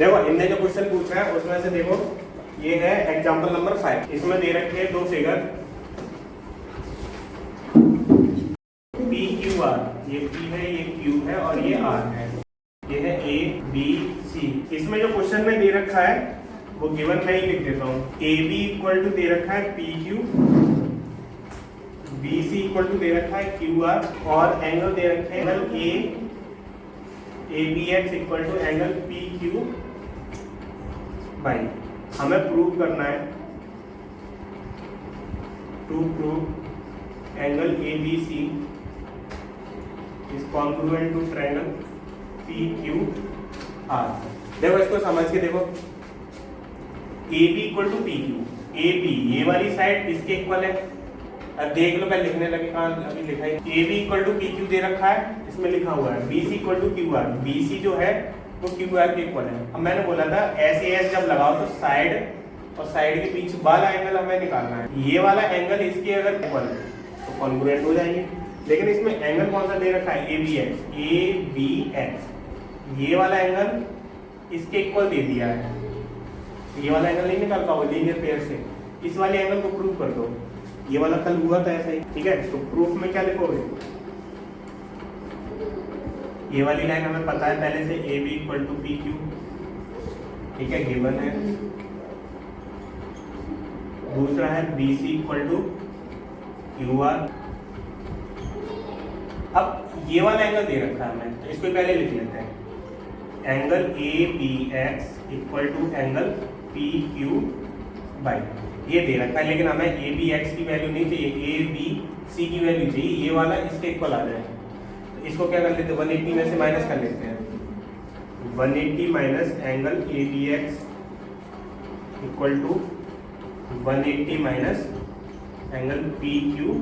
देखो इनने जो क्वेश्चन पूछा है उसमें से देखो ये है एग्जांपल नंबर 5। इसमें दे रखे हैं दो फिगर पी क्यू आर, ये पी है, ये क्यू है और ये आर है। ये है ए बी सी। इसमें जो क्वेश्चन में दे रखा है वो गिवन मैं ही लिख देता हूँ। ए बी इक्वल टू दे रखा है P Q, B C equal to दे रखा है क्यू आर और एंगल दे रखे हैं angle A B X equal to angle P Q by. हमें प्रूव करना है to prove angle A B C is congruent to triangle P Q R. देखो इसको समझ के देखो, A B equal to P Q, A B ये वाली साइड इसके इक्वल है। अब देख लो मैं लिखने लगे कहाँ अभी लिखा है। A B equal to P Q दे रखा है, इसमें लिखा हुआ है B C equal to Q R. B C जो है वो क्यू आर के इक्वल है। अब मैंने बोला था ऐसे एस जब लगाओ तो साइड और साइड के बीच वाला एंगल हमें निकालना है। ये वाला एंगल इसके अगर इक्वल है तो कॉन्ग्रुएंट हो जाएंगे। लेकिन इसमें एंगल कौन सा दे रखा है, A B X, A B X. ये वाला एंगल इसके इक्वल दे दिया है। ये वाला एंगल नहीं निकाल पाओगे लीनियर पेयर से, इस वाले एंगल को प्रूव कर दो। ये वाला कल हुआ था ऐसा ही, ठीक है। तो प्रूफ में क्या लिखोगे, ये वाली लाइन हमें पता है पहले से A B equal to P Q, ठीक है, गिवन है। दूसरा है B C equal to Q R. अब ये वाला एंगल दे रखा है हमें, तो इसको पहले लिख लेते हैं। Angle A B X equal to angle P Q Y, ये दे रखा है। लेकिन हमें ए बी एक्स की वैल्यू नहीं चाहिए, ए बी सी की वैल्यू चाहिए। ये वाला इसके इक्वल आ जाए तो इसको क्या कर लेते हैं, 180 में से माइनस कर लेते हैं। 180 minus angle A B X equal to 180 minus angle P Q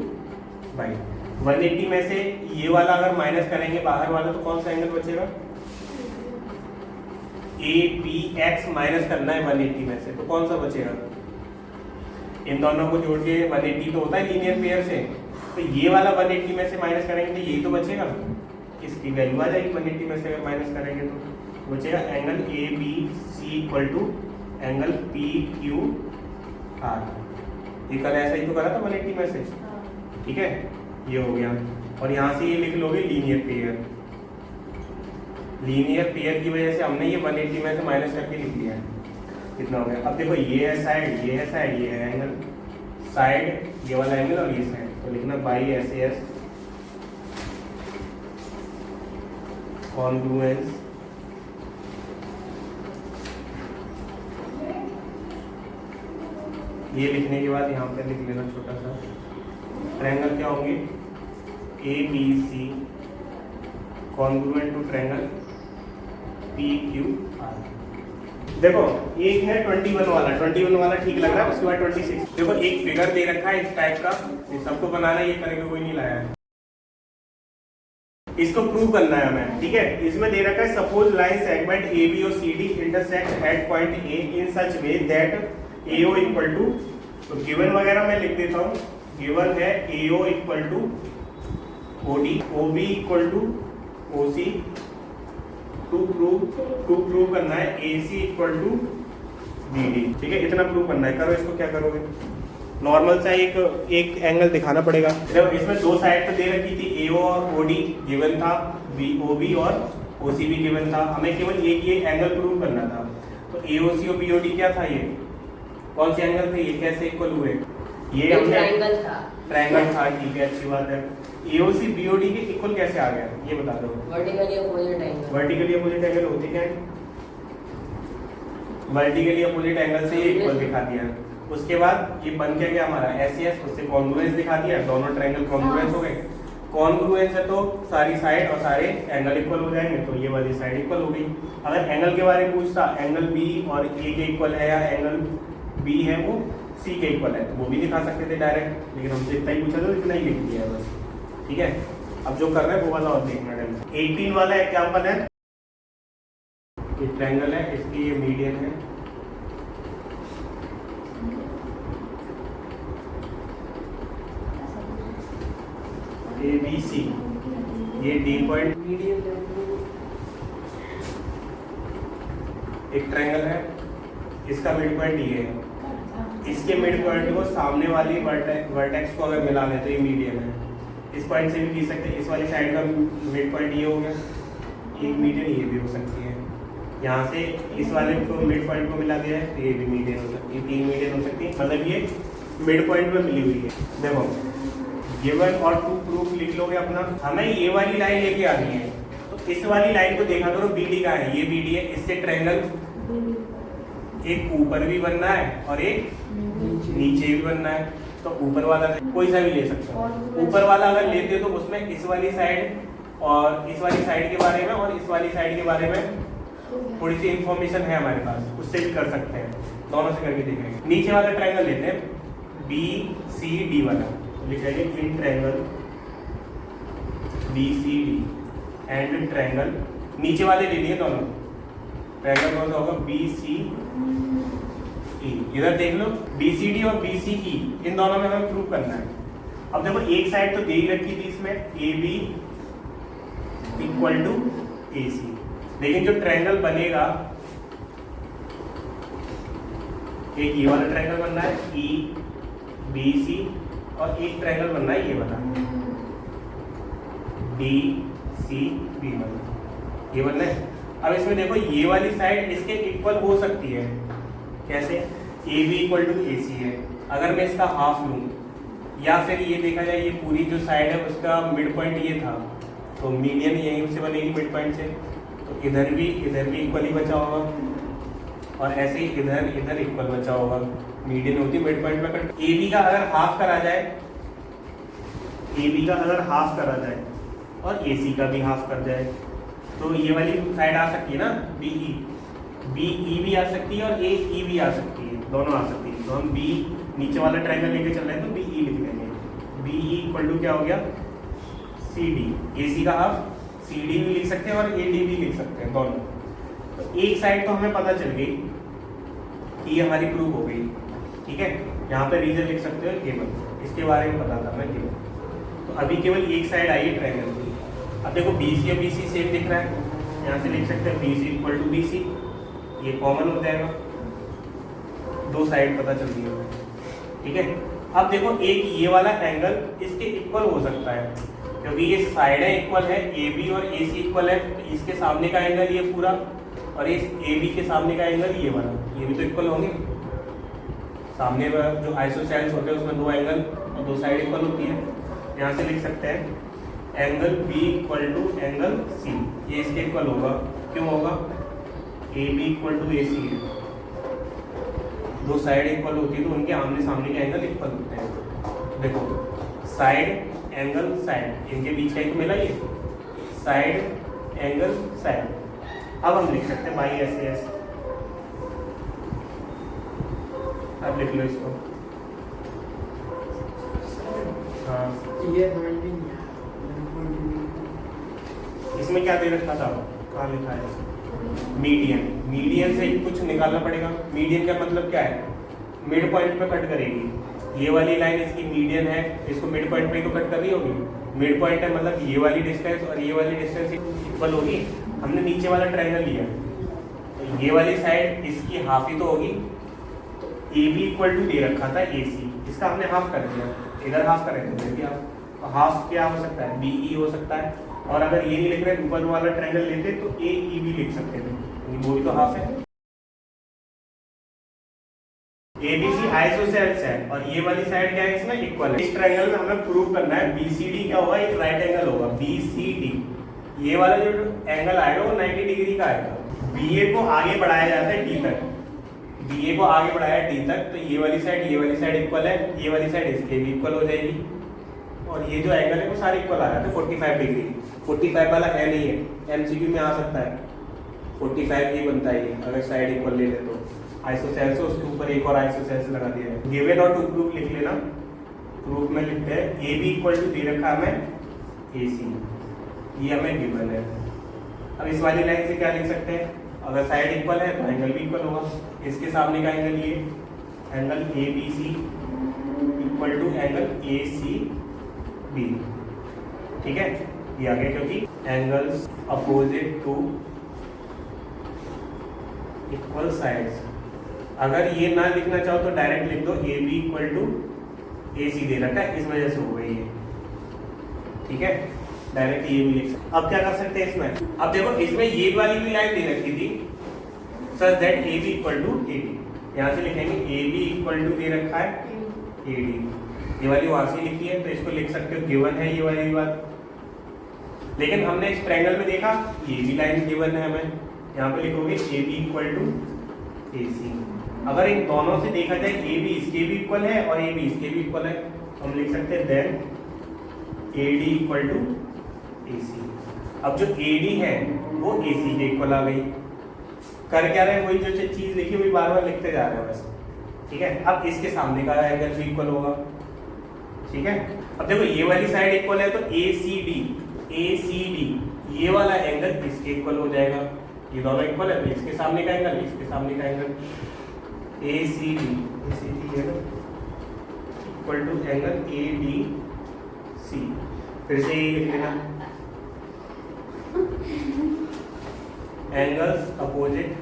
Y. 180 में से ये वाला अगर माइनस करेंगे बाहर वाला तो कौन सा एंगल बचेगा, ए बी एक्स माइनस करना है 180 में से, तो कौन सा बचेगा। इन दोनों को जोड़ के 180 तो होता है लीनियर पेयर से, तो ये वाला 180 में से माइनस करेंगे तो यही तो बचेगा। इसकी वैल्यू आ जाएगी 180 में से अगर माइनस करेंगे तो बचेगा angle A B C equal to angle P Q R. ये कल ऐसा ही तो करा था 180 में से, ठीक है, ये हो गया। और यहाँ से ये लिख लोगे लीनियर पेयर। लीनियर पेयर की वजह से हमने ये 180 में से माइनस करके लिख लिया है। कितना हो गया, अब देखो ये है साइड, ये है साइड, ये है एंगल, साइड ये वाला एंगल और ये साइड, तो लिखना बाई एस एस कॉन्ग्रुएंस ये लिखने के बाद यहाँ पे लिख लेना छोटा सा। ट्रायंगल क्या होंगे, A B C congruent to triangle P Q R. देखो एक है 21 वाला, 21 वाला ठीक लग रहा है। उसके बाद 26 देखो एक फिगर दे रखा है इस टाइप का, ये सबको बनाना ये करके कोई नहीं लाया है। इसको प्रूव करना है हमें, ठीक है। इसमें दे रखा है suppose line segment A B और C D intersect at point A in such way that A O equal to, तो गिवन वगैरह मैं लिख देता हूँ। गिवन है A O equal to O D, O B equal to O C. To prove करना है A C equal to B D, ठीक है। इतना प्रूव करना है, करो इसको। क्या करोगे, नॉर्मल सा एक एंगल दिखाना पड़ेगा। जब इसमें दो साइड तो दे रखी थी, ए ओ और ओ डी गिवन था, बी ओ बी और ओ सी भी गिवन था। हमें केवल एक ये एंगल प्रूव करना था। तो ए ओ सी और बी ओ डी क्या था, ये कौन से एंगल थे, ये कैसे इक्वल हुए, ये हमने ट्रायंगल था, ठीक है, अच्छी बात है। एओसी बीओडी के इक्वल कैसे आ गया ये बता दो। Vertically opposite angle, vertically opposite angle होते क्या है, वर्टिकली अपोजिट एंगल से ये इक्वल दिखा दिया। उसके बाद ये बन क्या गया हमारा एसएस, उससे कॉन्ग्रुएंस दिखा दिया, दोनों ट्रायंगल कॉन्ग्रुएंस हो गए। कॉन्ग्रुएंस है तो सारी साइड और सारे एंगल इक्वल हो जाएंगे, तो ये वाली साइड इक्वल हो गई। अगर एंगल के बारे में पूछता, एंगल बी और ए के इक्वल है या एंगल बी है वो सी के इक्वल है, तो वो भी दिखा सकते थे डायरेक्ट, लेकिन हमसे इतना ही पूछा था, इतना ही लिख दिया है बस, ठीक है। अब जो कर रहे हैं वो वाला और देखना है। 18 वाला एग्जांपल है, ये ट्रायंगल है, इसकी ये मीडियन है, ए बी सी, ये डी पॉइंट, एक ट्रायंगल है, इसका मिड पॉइंट ये है, इसके मिड पॉइंट को सामने वाली वर्टेक्स को अगर मिला लें तो ये मीडियन है। इस पॉइंट से भी खींच सकते हैं, इस वाली साइड का मिड पॉइंट ये हो गया, एक मीडियन ये भी हो सकती है। यहाँ से इस वाले को मिड पॉइंट को मिला दिया है तो ये भी मीडियन हो सकती है, 3 मीडियन हो सकती है, मतलब ये मिड पॉइंट पे मिली हुई है। देखो गिवन और टू प्रूफ लिख लोगे अपना। हमें ये वाली लाइन लेके आनी है, तो इस वाली लाइन को देखा करो, बीडी का है, ये बीडी है, इससे ट्रायंगल एक ऊपर भी बनना है और एक नीचे भी बनना है। तो ऊपर वाला कोई सा भी ले सकते हो। ऊपर वाला अगर लेते हो तो उसमें इस वाली साइड और इस वाली साइड के बारे में और इस वाली साइड के बारे में थोड़ी सी इंफॉर्मेशन है हमारे पास, उससे भी कर सकते हैं, दोनों से करके देखेंगे। नीचे वाला ट्रायंगल लेते हैं बी सी डी वाला, लिखेंगे in triangle B C D and triangle, नीचे वाले ले लिए दोनों, ट्रायंगल कौन सा होगा बी सी ई। इधर देख लो बी सी डी और बी सी ई, इन दोनों में हमें प्रूव करना है। अब देखो एक साइड तो दे ही रखी थी इसमें, ए बी इक्वल टू ए सी, लेकिन जो ट्रायंगल बनेगा एक ये वाला ट्रायंगल बनना है ई बी सी, और एक ट्रायंगल बनना है ये वाला डी सी बी वाला, ये बनना है। अब इसमें देखो ये वाली साइड इसके इक्वल हो सकती है, कैसे? ए B equal to A C है, अगर मैं इसका हाफ लूँ, या फिर ये देखा जाए ये पूरी जो साइड है उसका मिड पॉइंट ये था, तो मीडियन यहीं से बनेगी मिड पॉइंट से, तो इधर भी इक्वल ही बचा होगा, और ऐसे ही इधर इक्वल बचा होगा, मीडियन होती मिड पॉइंट में कट। ए बी का अगर हाफ करा जाए, ए बी का अगर हाफ करा जाए और ए सी का भी हाफ कर जाए, तो ये वाली साइड आ सकती है ना बी ई भी आ सकती है और ए ई भी आ सकती है, दोनों आ सकती है। तो हम बी नीचे वाला ट्रायंगल लेके चल रहे हैं तो बी ई लिख लेंगे, बी ई इक्वल टू क्या हो गया सी डी, ए सी का हाफ सी डी भी लिख सकते हैं और ए डी भी लिख सकते हैं, दोनों। तो एक साइड तो हमें पता चल गई कि ये हमारी प्रूफ हो गई, ठीक है। यहाँ पे रीजन लिख सकते हो केवल, इसके बारे में पता करना है केवल। तो अभी केवल एक साइड आई है ट्रायंगल की। अब देखो बी सी और बी सी सेम दिख रहा है, यहाँ से लिख सकते हैं B C equal to B C, ये कॉमन हो जाएगा, दो साइड पता चल गई है, ठीक है। अब देखो एक ये वाला एंगल इसके इक्वल हो सकता है, क्योंकि ये साइडें इक्वल है, ए बी और ए सी इक्वल है, तो इसके सामने का एंगल ये पूरा और इस ए बी के सामने का एंगल ये वाला, ये भी तो इक्वल होंगे। सामने जो आइसोसेल्स होते हैं उसमें दो एंगल और दो साइड इक्वल होती है। यहाँ से लिख सकते हैं angle B equal to angle C, ये इसके इक्वल होगा। क्यों होगा? A B equal to A C है, दो साइड इक्वल होती है तो उनके आमने सामने के एंगल इक्वल होते हैं। देखो साइड एंगल साइड, इनके बीच का एक मिला ये साइड एंगल साइड। अब हम लिख सकते हैं बाई ऐसे ऐसे, अब लिख लो इसको। हाँ इसमें क्या दे रखा था, कहाँ लिखा है मीडियन, मीडियन से कुछ निकालना पड़ेगा। मीडियन का मतलब क्या है? मिड पॉइंट पे कट करेगी। ये वाली लाइन इसकी मीडियन है, इसको मिड पॉइंट पे तो कट कर रही होगी। मिड पॉइंट है मतलब ये वाली डिस्टेंस और ये वाली डिस्टेंस इक्वल होगी। हमने नीचे वाला ट्रायंगल लिया तो ये वाली साइड इसकी हाफ ही तो होगी, तो ए बी इक्वल टू दे रखा था ए सी, इसका हमने हाफ कर दिया, इधर हाफ करेंगे तो भी तो हाफ क्या हो सकता है? बी ई हो सकता है। और अगर ये नहीं लिख रहे ऊपर वाला ट्रायंगल लेते तो ए ई भी लिख सकते थे, वो भी तो हाफ है। ए बी सी आइसोसेल्स है और ये वाली साइड क्या है इसमें इक्वल है। इस ट्रायंगल में हमें प्रूव करना है बी सी डी क्या होगा, एक राइट एंगल होगा बी सी डी। ये वाला जो एंगल आएगा वो 90 डिग्री का आएगा। बी ए को आगे बढ़ाया जाता है डी तक, बी ए को आगे बढ़ाया डी तक, तो ये वाली साइड इक्वल है, ये वाली साइड इसके भी इक्वल हो जाएगी और ये जो एंगल है वो सारे इक्वल आ रहा है 45 डिग्री। 45 वाला है नहीं है, एमसीक्यू में आ सकता है 45 ही बनता है ये, अगर साइड इक्वल ले ले तो। आइसोसेल्स से उसके ऊपर एक और आइसोसेल्स लगा दिया है। गिवन और टू प्रूफ लिख लेना। प्रूफ में लिखते हैं ए बी इक्वल टू दे रखा हमें ए सी, ये हमें गिवन है। अब इस वाली लाइन से क्या लिख सकते हैं? अगर साइड इक्वल है तो एंगल भी इक्वल होगा। इसके सामने का एंगल ये angle A B C equal to angle A C B, ठीक है। ये आ गया क्योंकि angles opposite to equal sides. अगर ये ना लिखना चाहो तो डायरेक्ट लिख दो A B equal to A C दे रखा है, इस वजह से हो गई है, ठीक है, डायरेक्ट ये भी लिख सकते। अब क्या कर सकते हैं इसमें, अब देखो इसमें ये वाली भी लाइन दे रखी थी such that A B equal to A D, यहाँ से लिखेंगे ए बी इक्वल टू दे रखा है ए डी, ये वाली वहां से लिखी है तो इसको लिख सकते हो गिवन है ये वाली बात। लेकिन हमने इस ट्रायंगल में देखा ये भी लाइन गिवन है हमें, यहाँ पे लिखोगे ए बी इक्वल टू ए सी। अगर इन दोनों से देखा जाए ए बी इसके भी इक्वल है और ए बी इसके भी इक्वल है तो हम लिख सकते हैं then A D equal to A C. अब जो ए डी है वो ए सी के इक्वल आ गई। कर क्या रहे हैं, वही जो चीज लिखी वही बार बार लिखते जा रहे हैं बस, ठीक है। अब इसके सामने का एंगल भी इक्वल होगा, ठीक है। अब देखो ये वाली साइड इक्वल है तो ए सी डी ये वाला एंगल इसके इक्वल हो जाएगा, ये दोनों इक्वल है तो इसके सामने का एंगल इसके सामने का angle A C D equal to angle A D C. फिर से ये लिख लेना angles opposite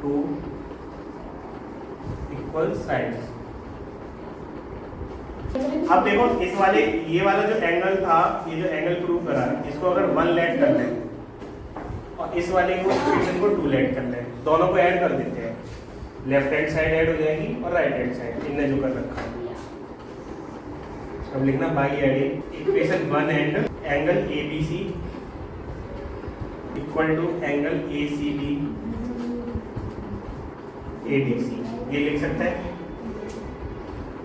to equal sides. अब देखो इस वाले ये वाला जो एंगल था, ये जो एंगल प्रूव करा इसको अगर 1 लेट कर लें और इस वाले को इक्वेशन को 2 लेट कर लें, दोनों को ऐड कर देते हैं, लेफ्ट हैंड साइड ऐड हो जाएगी और राइट हैंड साइड इनने जो कर रखा है। अब लिखना by adding equation 1 and angle A B C equal to angle A C B A D C, ये लिख सकते हैं।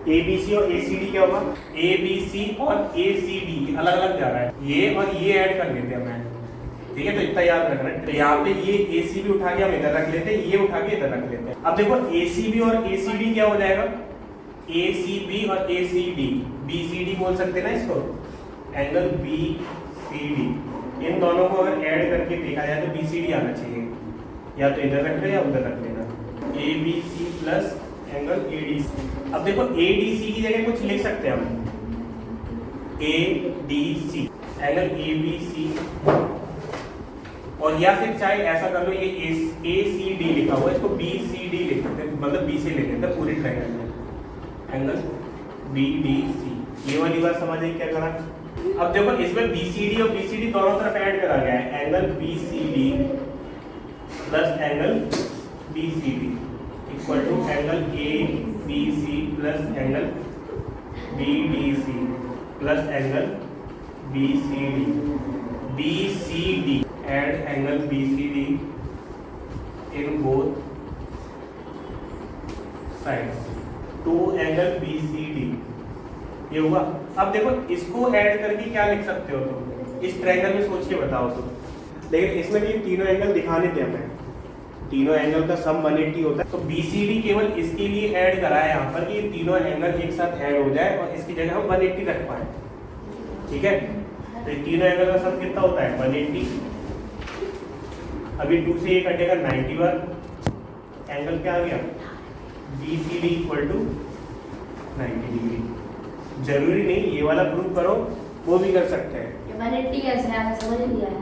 ए बी सी और ए सी डी क्या होगा, ए बी सी और ए सी डी अलग अलग जा रहा है, ये और ये ऐड कर लेते हैं हमें, ठीक है। तो इतना याद रखना है, तो यहाँ पे ये ए सी बी उठा के हम इधर रख लेते हैं, ये उठा के इधर रख लेते हैं। अब देखो ए सी बी और ए सी डी क्या हो जाएगा, ए सी बी और A C D, B C D बोल सकते हैं ना इसको, एंगल बी सी डी। इन दोनों को अगर ऐड करके देखा जाए तो बी सी डी आना चाहिए, या तो इधर रख लेना या उधर रख लेना, A B C plus angle A D C. अब देखो ए डी सी की जगह कुछ लिख सकते हैं हम, A D C angle A B C, और या फिर चाहे ऐसा कर लो ये ए सी डी लिखा हुआ है इसको बी सी डी लिख सकते हैं, मतलब बी से लिख लेते हैं पूरी ट्रायंगल में, एंगल बी डी सी। ये वाली बात समझ आई क्या करा। अब देखो इसमें बी सी डी और बी सी डी दोनों तरफ ऐड करा गया है, angle B C D plus angle B C D equal to angle A B C plus angle B D C plus angle B C D, B C D add angle B C D in both sides to angle B C D, ये हुआ। अब देखो इसको add करके क्या लिख सकते हो तुम, इस ट्रायंगल में सोच के बताओ तुम। लेकिन इसमें भी तीनों एंगल दिखाने थे हमें, तीनों एंगल का सम 180 होता है, तो BCD केवल इसके लिए ऐड करा है यहाँ पर कि ये तीनों एंगल एक साथ ऐड हो जाए और इसकी जगह हम 180 रख पाए, ठीक है। तो ये तीनों एंगल का सम कितना होता है 180। अभी 2 से ये कटेगा 91, एंगल क्या आ गया BCD इक्वल टू 90 डिग्री। जरूरी नहीं ये वाला प्रूव करो, वो भी कर सकते हैं। 180 कैसे आया समझ नहीं आया।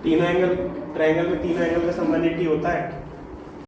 तीनों एंगल ट्रायंगल में तीनों एंगल का सम 180 होता है।